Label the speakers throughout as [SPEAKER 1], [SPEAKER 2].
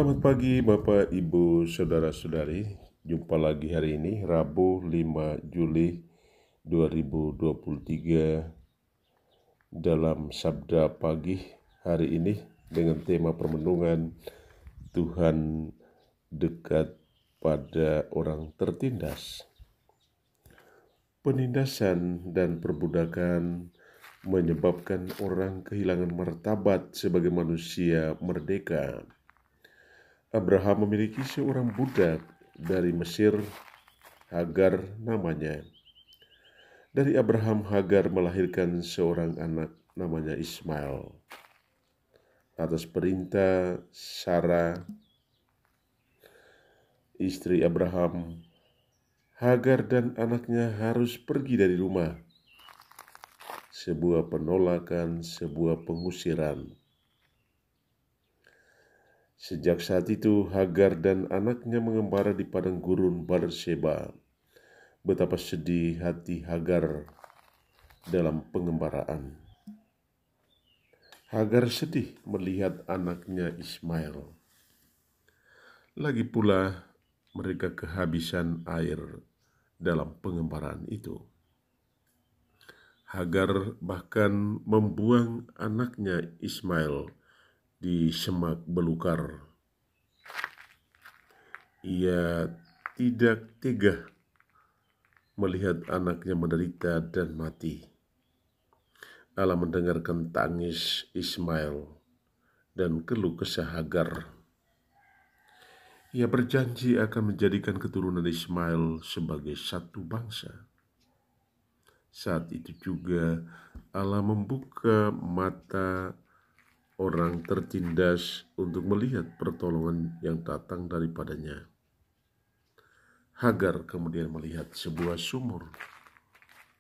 [SPEAKER 1] Selamat pagi Bapak, Ibu, Saudara-saudari. Jumpa lagi hari ini, Rabu 5 Juli 2023 dalam Sabda Pagi hari ini dengan tema permenungan Tuhan dekat pada orang tertindas. Penindasan dan perbudakan menyebabkan orang kehilangan martabat sebagai manusia merdeka. Abraham memiliki seorang budak dari Mesir, Hagar namanya. Dari Abraham, Hagar melahirkan seorang anak namanya Ismail. Atas perintah Sarah, istri Abraham, Hagar dan anaknya harus pergi dari rumah. Sebuah penolakan, sebuah pengusiran. Sejak saat itu, Hagar dan anaknya mengembara di padang gurun Berseba. Betapa sedih hati Hagar dalam pengembaraan. Hagar sedih melihat anaknya Ismail. Lagi pula mereka kehabisan air dalam pengembaraan itu. Hagar bahkan membuang anaknya Ismail di semak belukar. Ia tidak tega melihat anaknya menderita dan mati. Allah mendengarkan tangis Ismail dan keluh kesah Hagar. Ia berjanji akan menjadikan keturunan Ismail sebagai satu bangsa. Saat itu juga Allah membuka mata orang tertindas untuk melihat pertolongan yang datang daripadanya. Hagar kemudian melihat sebuah sumur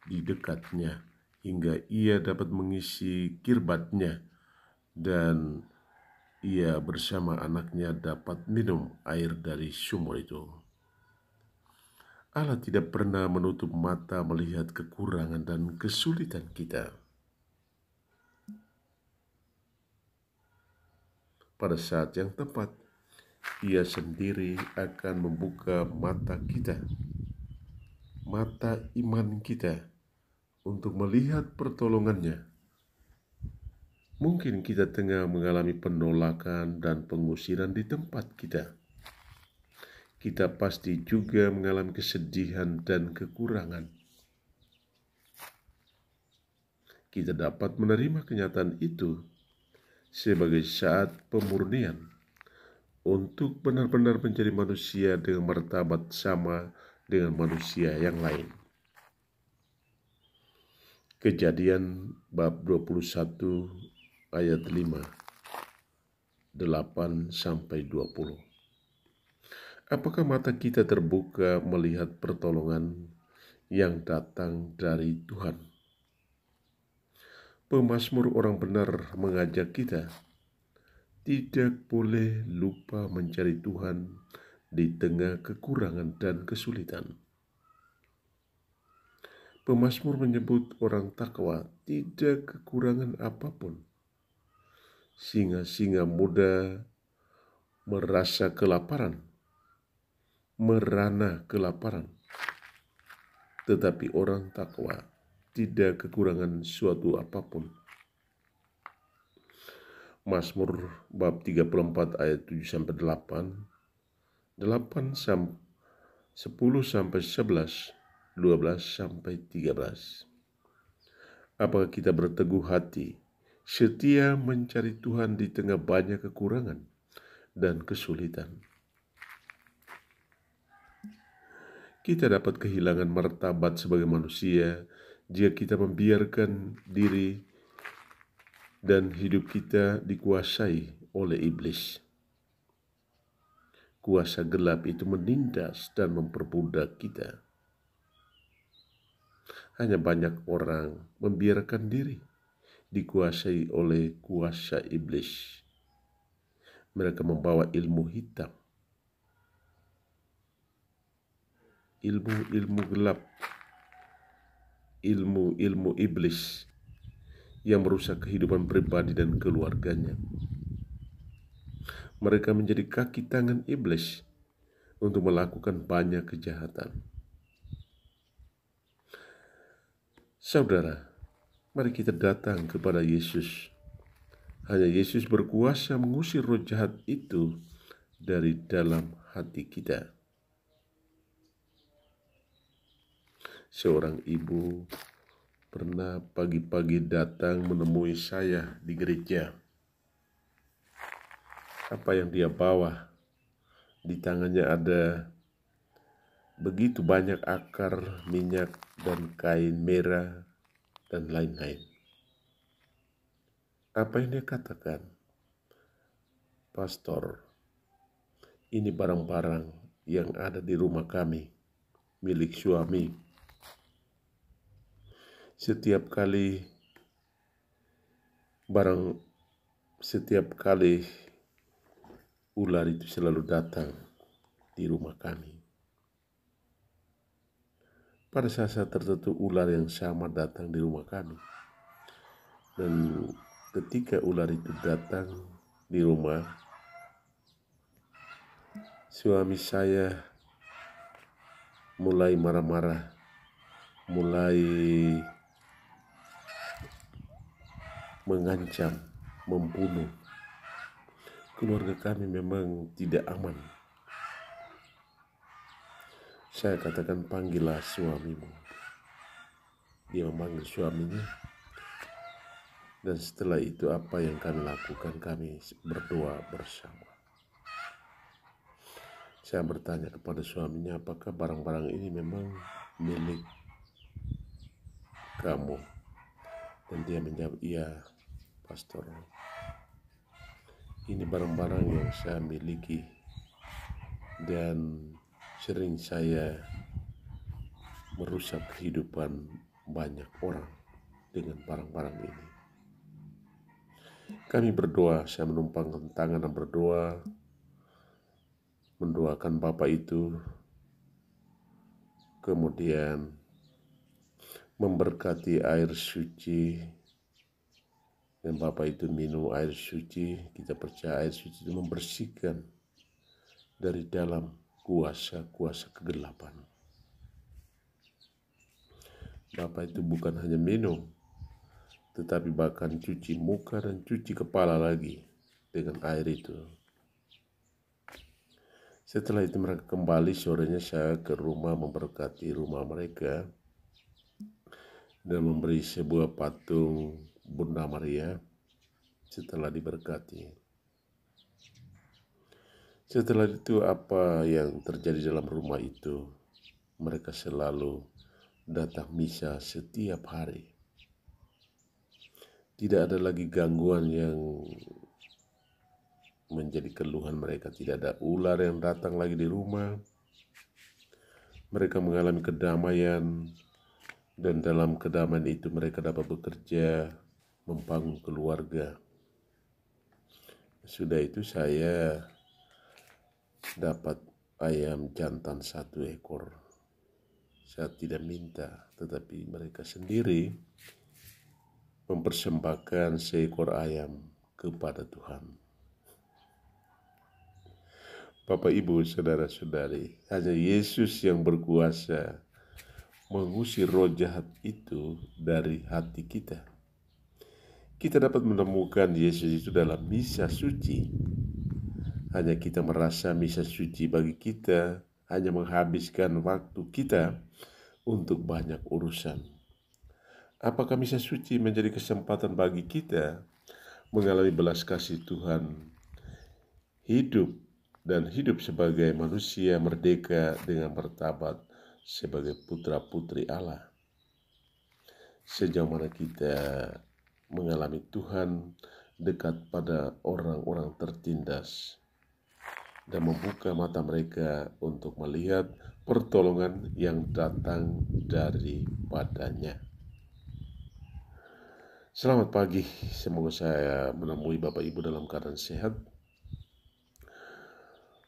[SPEAKER 1] di dekatnya hingga ia dapat mengisi kirbatnya dan ia bersama anaknya dapat minum air dari sumur itu. Allah tidak pernah menutup mata melihat kekurangan dan kesulitan kita. Pada saat yang tepat, Ia sendiri akan membuka mata kita, mata iman kita, untuk melihat pertolongannya. Mungkin kita tengah mengalami penolakan dan pengusiran di tempat kita. Kita pasti juga mengalami kesedihan dan kekurangan. Kita dapat menerima kenyataan itu sebagai saat pemurnian untuk benar-benar menjadi manusia dengan martabat sama dengan manusia yang lain. Kejadian bab 21 ayat 5, 8-20. Apakah mata kita terbuka melihat pertolongan yang datang dari Tuhan? Pemazmur orang benar mengajak kita tidak boleh lupa mencari Tuhan di tengah kekurangan dan kesulitan. Pemazmur menyebut orang takwa tidak kekurangan apapun. Singa-singa muda merasa kelaparan, merana kelaparan. Tetapi orang takwa tidak kekurangan suatu apapun. Mazmur bab 34 ayat 7-8, 10-11, 12-13. Apakah kita berteguh hati, setia mencari Tuhan di tengah banyak kekurangan dan kesulitan? Kita dapat kehilangan martabat sebagai manusia jika kita membiarkan diri dan hidup kita dikuasai oleh iblis. Kuasa gelap itu menindas dan memperbudak kita. Hanya banyak orang membiarkan diri dikuasai oleh kuasa iblis. Mereka membawa ilmu hitam, ilmu gelap, ilmu iblis yang merusak kehidupan pribadi dan keluarganya. Mereka menjadi kaki tangan iblis untuk melakukan banyak kejahatan. Saudara, mari kita datang kepada Yesus. Hanya Yesus berkuasa mengusir roh jahat itu dari dalam hati kita. Seorang ibu pernah pagi-pagi datang menemui saya di gereja. Apa yang dia bawa? Di tangannya ada begitu banyak akar minyak dan kain merah dan lain-lain. Apa yang dia katakan? Pastor, ini barang-barang yang ada di rumah kami, milik suami. Setiap kali ular itu selalu datang di rumah kami. Pada saat tertentu ular yang sama datang di rumah kami. Dan ketika ular itu datang di rumah, suami saya mulai marah-marah, mulai mengancam, membunuh. Keluarga kami memang tidak aman. Saya katakan, panggillah suamimu. Dia memanggil suaminya. Dan setelah itu apa yang kami lakukan? Kami berdoa bersama. Saya bertanya kepada suaminya, apakah barang-barang ini memang milik kamu? Dan dia menjawab, iya pastor. Ini barang-barang yang saya miliki dan sering saya merusak kehidupan banyak orang dengan barang-barang ini. Kami berdoa, saya menumpangkan tangan dan berdoa, mendoakan bapak itu, kemudian memberkati air suci, dan bapak itu minum air suci. Kita percaya air suci itu membersihkan dari dalam kuasa-kuasa kegelapan. Bapak itu bukan hanya minum, tetapi bahkan cuci muka dan cuci kepala lagi dengan air itu. Setelah itu mereka kembali, sorenya saya ke rumah memberkati rumah mereka dan memberi sebuah patung Bunda Maria setelah diberkati. Setelah itu apa yang terjadi dalam rumah itu? Mereka selalu datang misa setiap hari. Tidak ada lagi gangguan yang menjadi keluhan mereka. Tidak ada ular yang datang lagi di rumah. Mereka mengalami kedamaian, dan dalam kedamaian itu mereka dapat bekerja, membangun keluarga. Sudah itu saya dapat ayam jantan 1 ekor. Saya tidak minta, tetapi mereka sendiri mempersembahkan seekor ayam kepada Tuhan. Bapak, Ibu, saudara-saudari, hanya Yesus yang berkuasa mengusir roh jahat itu dari hati kita. Kita dapat menemukan Yesus itu dalam misa suci. Hanya kita merasa misa suci bagi kita hanya menghabiskan waktu kita untuk banyak urusan. Apakah misa suci menjadi kesempatan bagi kita mengalami belas kasih Tuhan, hidup sebagai manusia merdeka dengan martabat sebagai putra-putri Allah? Sejauh mana kita mengalami Tuhan dekat pada orang-orang tertindas dan membuka mata mereka untuk melihat pertolongan yang datang daripadanya. Selamat pagi, semoga saya menemui Bapak Ibu dalam keadaan sehat.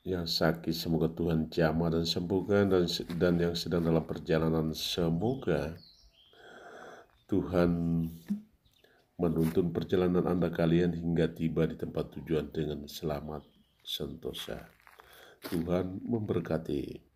[SPEAKER 1] Yang sakit semoga Tuhan jamah dan sembuhkan, dan yang sedang dalam perjalanan semoga Tuhan menuntun perjalanan Anda kalian hingga tiba di tempat tujuan dengan selamat Sentosa. Tuhan memberkati.